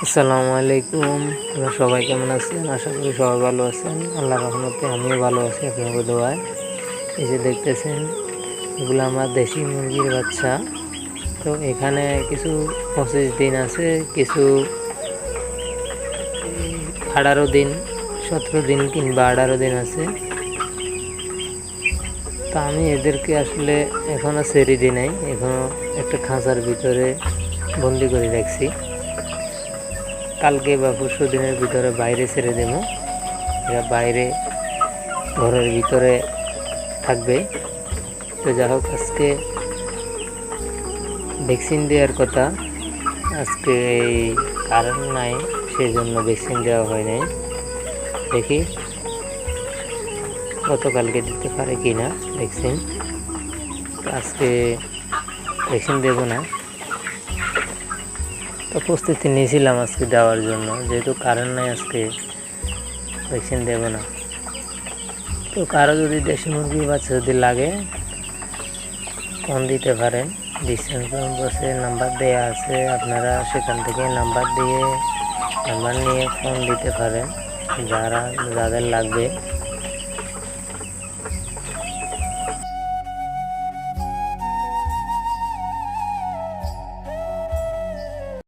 আসসালামু আলাইকুম। আপনারা সবাই কেমন আছেন? আশা করি সবাই ভালো আছেন। আল্লাহর রহমতে আমিও ভালো আছি আপনাদের দোয়ায়। এই যে দেখতেছেন, এগুলো আমার দেশি মুরগির বাচ্চা। তো এখানে কিছু 25 দিন আছে, কিছু 18 দিন, 17 দিন কিংবা 18 দিন আছে। তো আমি এদেরকে আসলে এখনও ছেড়ে দিই নাই, এখনও একটা খাঁচার ভিতরে বন্দি করে রাখছি। কালকে বা 20 দিনের ভিতরে বাইরে ছেড়ে দেবো। এরা বাইরে ঘরের ভিতরে থাকবে। তো যা হোক, আজকে ভ্যাকসিন দেওয়ার কথা, আজকে এই কারেন্ট নাই, সেই জন্য ভ্যাকসিন দেওয়া হয় নাই। দেখি গতকালকে দিতে পারে কি না ভ্যাকসিন। আজকে ভ্যাকসিন দেব না। তো প্রস্তুতি নিয়েছিলাম আজকে দেওয়ার জন্য, যেহেতু কারেন্ট নাই আজকে ভ্যাকসিন দেব না। তো কারো যদি দেশি মুরগির বাচ্চা যদি লাগে, ফোন দিতে পারেন। ডিসটেন্স বসে নাম্বার দেওয়া আছে, আপনারা সেখান থেকে নাম্বার নিয়ে ফোন দিতে পারেন যাদের লাগবে।